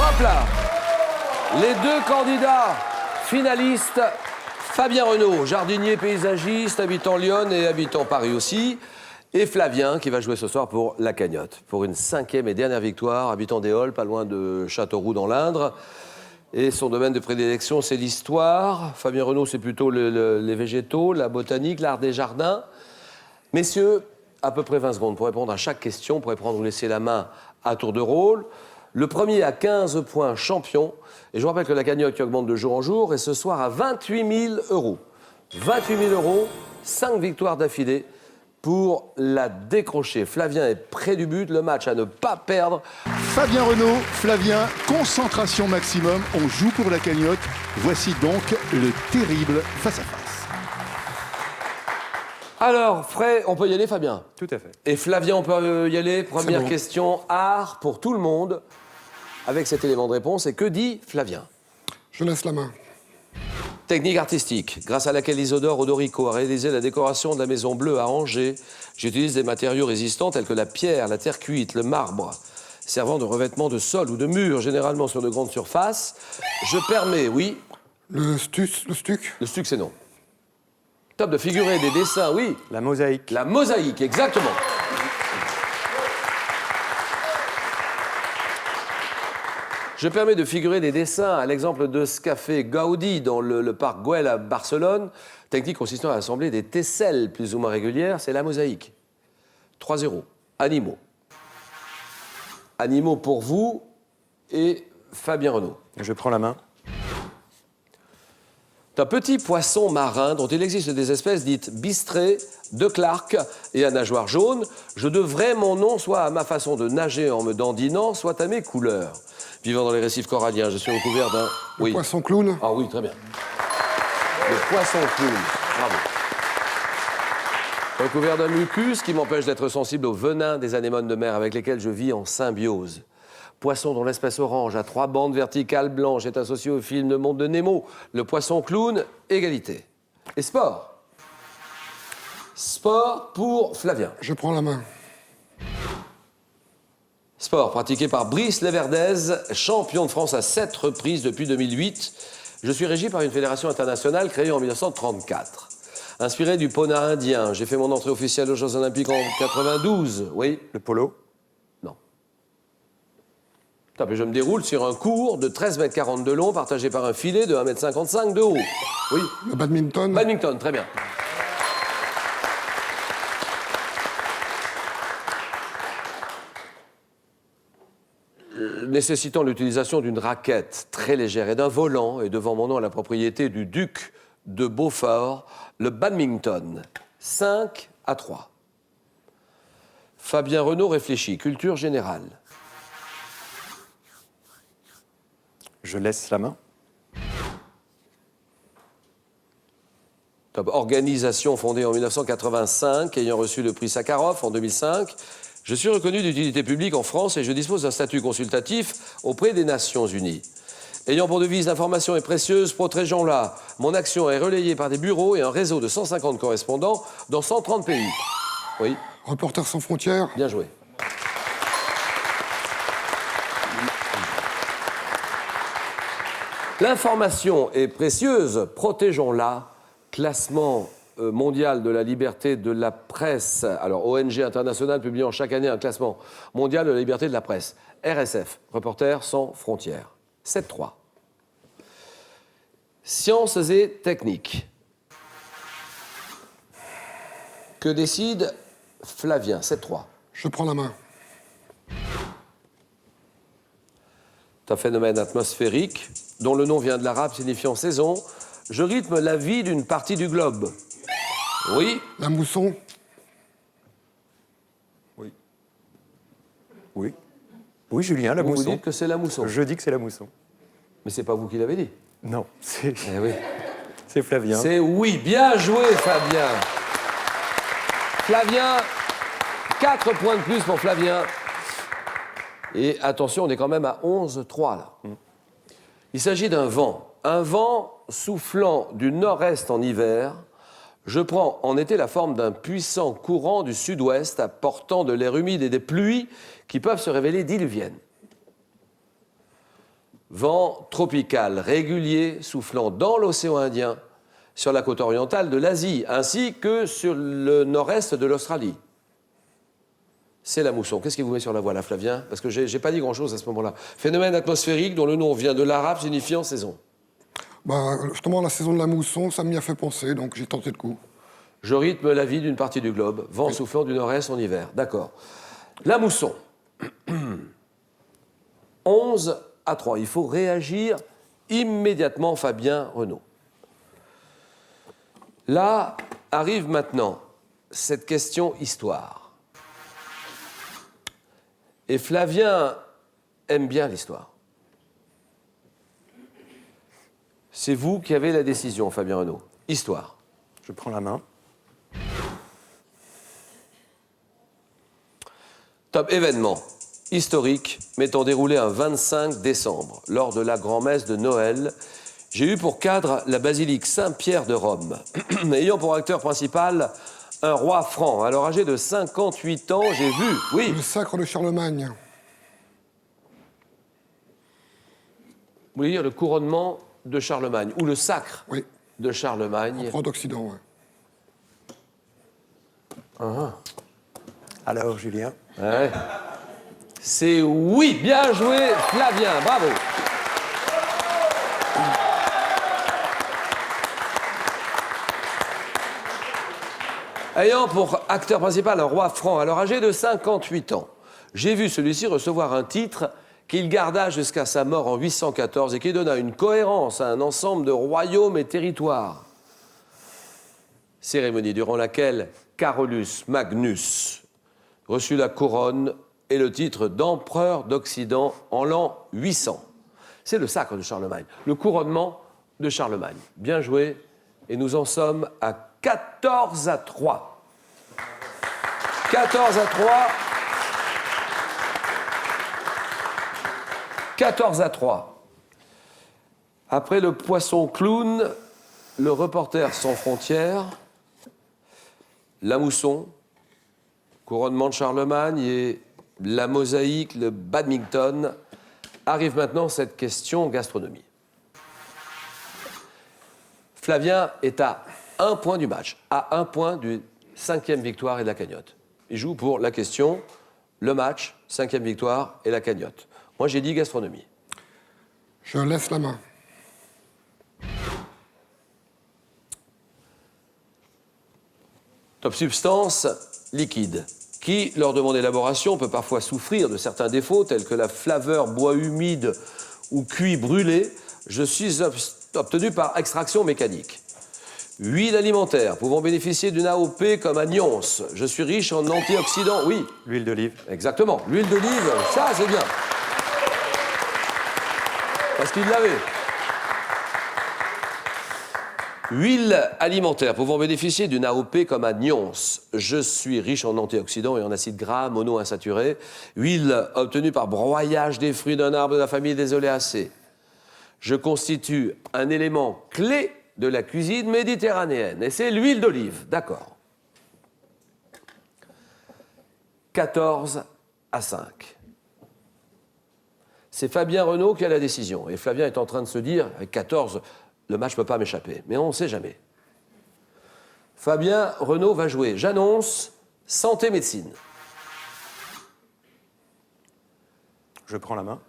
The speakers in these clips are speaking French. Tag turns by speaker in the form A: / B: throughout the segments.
A: Hop là. Les deux candidats finalistes, Fabien Renaud, jardinier paysagiste, habitant Lyon et habitant Paris aussi, et Flavien qui va jouer ce soir pour la cagnotte, pour une 5e et dernière victoire, habitant des Halles, pas loin de Châteauroux dans l'Indre. Et son domaine de prédilection, c'est l'histoire. Fabien Renaud, c'est plutôt les végétaux, la botanique, l'art des jardins. Messieurs, à peu près 20 secondes pour répondre à chaque question. Vous pourrez prendre ou laisser la main à tour de rôle. Le premier à 15 points champion. Et je vous rappelle que la cagnotte qui augmente de jour en jour est ce soir à 28 000 €. 28 000 €, 5 victoires d'affilée pour la décrocher. Flavien est près du but, le match à ne pas perdre.
B: Fabien Renaud, Flavien, concentration maximum. On joue pour la cagnotte. Voici donc le terrible face-à-face.
A: Alors, Fray, on peut y aller, Fabien?
C: Tout à fait.
A: Et Flavien, on peut y aller. Première question, art pour tout le monde. Avec cet élément de réponse, et que dit Flavien?
D: Je laisse la main.
A: Technique artistique, grâce à laquelle Isidore Odorico a réalisé la décoration de la Maison Bleue à Angers, j'utilise des matériaux résistants tels que la pierre, la terre cuite, le marbre, servant de revêtement de sol ou de mur, généralement sur de grandes surfaces. Je permets, oui.
D: Le stuc.
A: Le stuc, c'est non. Top de figurer des dessins, oui.
C: La mosaïque.
A: La mosaïque, exactement. Je permets de figurer des dessins à l'exemple de ce qu'a fait Gaudi dans le parc Güell à Barcelone. Technique consistant à assembler des tesselles plus ou moins régulières, c'est la mosaïque. 3-0. Animaux. Animaux pour vous et Fabien Renaud.
C: Je prends la main.
A: C'est un petit poisson marin dont il existe des espèces dites bistrées, de Clark et à nageoire jaune. Je devrais mon nom soit à ma façon de nager en me dandinant, soit à mes couleurs. Vivant dans les récifs coralliens, je suis recouvert d'un...
D: Le poisson clown.
A: Ah oui, très bien. Le poisson clown, bravo. Recouvert d'un mucus qui m'empêche d'être sensible au venin des anémones de mer avec lesquelles je vis en symbiose. Poisson dont l'espèce orange à 3 bandes verticales blanches est associé au film Le Monde de Nemo. Le poisson clown, égalité. Et sport. Sport pour Flavien.
D: Je prends la main.
A: Sport pratiqué par Brice Leverdez, champion de France à 7 reprises depuis 2008. Je suis régi par une fédération internationale créée en 1934. Inspiré du Pona indien, j'ai fait mon entrée officielle aux Jeux Olympiques en 92. Oui.
C: Le polo.
A: Non. Attends, mais je me déroule sur un court de 13,40 m de long, partagé par un filet de 1,55 m de haut. Oui.
D: Le badminton.
A: Badminton, très bien. Nécessitant l'utilisation d'une raquette très légère et d'un volant, et devant mon nom à la propriété du duc de Beaufort, le badminton. 5-3. Fabien Renaud réfléchit. Culture générale.
C: Je laisse la main.
A: Top. Organisation fondée en 1985, ayant reçu le prix Sakharov en 2005. Je suis reconnu d'utilité publique en France et je dispose d'un statut consultatif auprès des Nations Unies. Ayant pour devise l'information est précieuse, protégeons-la. Mon action est relayée par des bureaux et un réseau de 150 correspondants dans 130 pays. Oui.
D: Reporters sans frontières.
A: Bien joué. L'information est précieuse, protégeons-la. Classement mondial de la liberté de la presse. Alors, ONG internationale publiant chaque année un classement mondial de la liberté de la presse. RSF, Reporters sans frontières. 7-3. Sciences et techniques. Que décide Flavien? 7-3.
D: Je prends la main.
A: C'est un phénomène atmosphérique dont le nom vient de l'arabe signifiant saison. Je rythme la vie d'une partie du globe. Oui.
D: La mousson.
C: Oui. Oui. Oui, Julien, la
A: Vous
C: mousson.
A: Vous dites que c'est la mousson.
C: Je dis que c'est la mousson.
A: Mais c'est pas vous qui l'avez dit.
C: Non, c'est
A: Eh oui.
C: Flavien.
A: C'est oui. Bien joué, Fabien. Flavien, 4 points de plus pour Flavien. Et attention, on est quand même à 11-3 là. Il s'agit d'un vent. Un vent soufflant du nord-est en hiver. Je prends en été la forme d'un puissant courant du sud-ouest apportant de l'air humide et des pluies qui peuvent se révéler diluviennes. Vent tropical régulier soufflant dans l'océan Indien, sur la côte orientale de l'Asie, ainsi que sur le nord-est de l'Australie. C'est la mousson. Qu'est-ce qui vous met sur la voie, là, Flavien? Parce que j'ai pas dit grand-chose à ce moment-là. Phénomène atmosphérique dont le nom vient de l'arabe signifiant saison.
D: Bah, justement, la saison de la mousson, ça m'y a fait penser, donc j'ai tenté le coup.
A: Je rythme la vie d'une partie du globe. Vent soufflant du nord-est en hiver. D'accord. La mousson. 11-3. Il faut réagir immédiatement, Fabien Renaud. Là arrive maintenant cette question histoire. Et Flavien aime bien l'histoire. C'est vous qui avez la décision, Fabien Renaud. Histoire.
C: Je prends la main.
A: Top événement historique m'étant déroulé un 25 décembre, lors de la grand-messe de Noël. J'ai eu pour cadre la basilique Saint-Pierre de Rome, ayant pour acteur principal un roi franc. Alors âgé de 58 ans, j'ai vu, oui,
D: Le sacre de Charlemagne.
A: vous voulez dire le couronnement de Charlemagne, ou le sacre
D: Oui,
A: de Charlemagne.
D: empereur d'Occident, ouais.
C: Alors, Julien.
A: Ouais. C'est oui, bien joué Flavien, bravo. Ayant pour acteur principal un roi franc, alors âgé de 58 ans, j'ai vu celui-ci recevoir un titre qu'il garda jusqu'à sa mort en 814 et qui donna une cohérence à un ensemble de royaumes et territoires. Cérémonie durant laquelle Carolus Magnus reçut la couronne et le titre d'empereur d'Occident en l'an 800. C'est le sacre de Charlemagne, le couronnement de Charlemagne. Bien joué, et nous en sommes à 14-3. 14-3. 14-3. Après le poisson clown, le reporter sans frontières, la mousson, couronnement de Charlemagne et la mosaïque, le badminton, arrive maintenant cette question gastronomie. Flavien est à 1 point du match, à 1 point du 5e victoire et de la cagnotte. Il joue pour la question, le match, 5e victoire et la cagnotte. Moi, j'ai dit gastronomie.
D: Je laisse la main.
A: Top substance, liquide, qui, lors de mon élaboration, peut parfois souffrir de certains défauts, tels que la flaveur bois humide ou cuit brûlé. Je suis obtenu par extraction mécanique. Huile alimentaire, pouvant bénéficier d'une AOP comme à Nyons. Je suis riche en antioxydants, oui.
C: L'huile d'olive.
A: Exactement. L'huile d'olive, ça, c'est bien. Parce qu'il l'avait. Huile alimentaire pouvant bénéficier d'une AOP comme à Nyons. Je suis riche en antioxydants et en acides gras monoinsaturés. Huile obtenue par broyage des fruits d'un arbre de la famille des oléacées. Je constitue un élément clé de la cuisine méditerranéenne. Et c'est l'huile d'olive, d'accord. 14-5. C'est Fabien Renaud qui a la décision. Et Flavien est en train de se dire, avec 14, le match ne peut pas m'échapper. Mais on ne sait jamais. Fabien Renaud va jouer. J'annonce santé-médecine.
C: Je prends la main.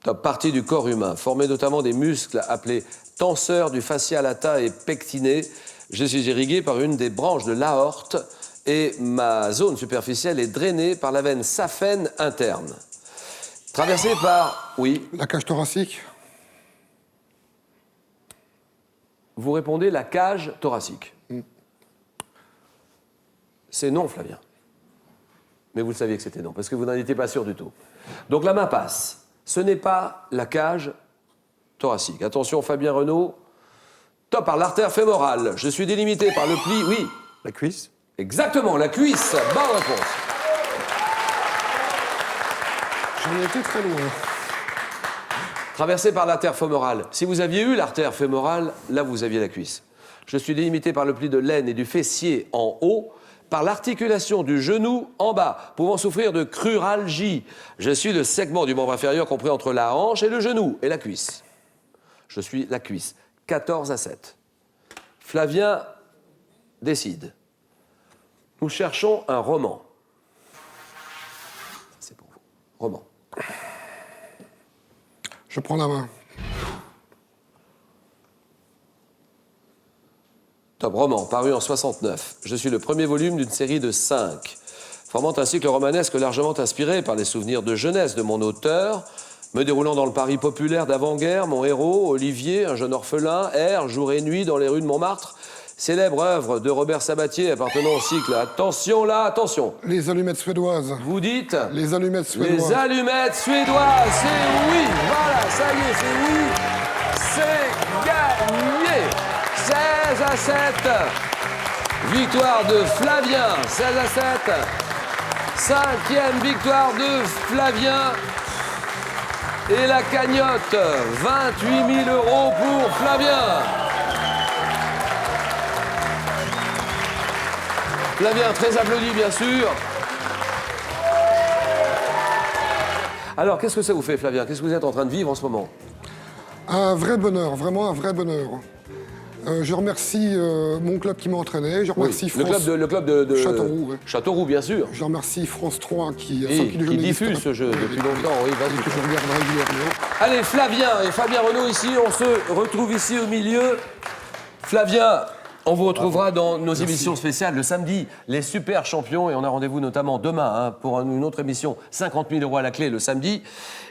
A: Top partie du corps humain, formée notamment des muscles appelés tenseurs du fascia lata et pectiné. Je suis irrigué par une des branches de l'aorte et ma zone superficielle est drainée par la veine saphène interne. Traversée par... Oui,
D: La cage thoracique.
A: vous répondez la cage thoracique. C'est non, Flavien. Mais vous le saviez que c'était non, parce que vous n'en étiez pas sûr du tout. Donc la main passe. Ce n'est pas la cage thoracique. Attention, Fabien Renaud. Top par l'artère fémorale. Je suis délimité par le pli... Oui,
C: La cuisse.
A: exactement, la cuisse. Bonne réponse.
D: J'en étais très loin.
A: Traversé par l'artère fémorale. Si vous aviez eu l'artère fémorale, là, vous aviez la cuisse. Je suis délimité par le pli de l'aine et du fessier en haut, par l'articulation du genou en bas, pouvant souffrir de cruralgie. Je suis le segment du membre inférieur compris entre la hanche et le genou et la cuisse. Je suis la cuisse. 14-7. Flavien décide. Nous cherchons un roman. C'est pour vous. Roman.
D: Je prends la main.
A: Top roman, paru en 69. Je suis le premier volume d'une série de 5, formant un cycle romanesque largement inspiré par les souvenirs de jeunesse de mon auteur, me déroulant dans le Paris populaire d'avant-guerre. Mon héros, Olivier, un jeune orphelin, erre jour et nuit dans les rues de Montmartre. Célèbre œuvre de Robert Sabatier appartenant au cycle. Attention là, attention.
D: Les allumettes suédoises.
A: Vous dites
D: Les allumettes suédoises.
A: les allumettes suédoises. C'est oui. Voilà, ça y est, c'est oui. C'est gagné. 16-7. Victoire de Flavien. 16-7. 5e victoire de Flavien. Et la cagnotte, 28 000 € pour Flavien. Flavien, très applaudi, bien sûr. Alors, qu'est-ce que ça vous fait, Flavien? Qu'est-ce que vous êtes en train de vivre en ce moment?
D: Un vrai bonheur, vraiment un vrai bonheur. Je remercie mon club qui m'a entraîné. Je remercie
A: le
D: France...
A: club de
D: Châteauroux, ouais.
A: Châteauroux, bien sûr.
D: Je remercie France 3 qui
A: diffuse ce jeu depuis longtemps. Oui, vas-y.
D: que je regarde régulièrement.
A: Allez, Flavien et Fabien Renaud ici, on se retrouve ici au milieu. Flavien, on vous retrouvera dans nos émissions spéciales le samedi, les super champions, et on a rendez-vous notamment demain pour une autre émission, 50 000 € à la clé le samedi.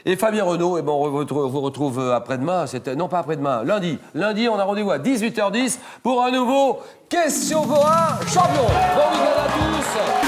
A: Et Fabien Renaud, on vous retrouve après-demain, non pas après-demain, lundi. Lundi, on a rendez-vous à 18h10 pour un nouveau Question pour un champion. Bon week-end à tous.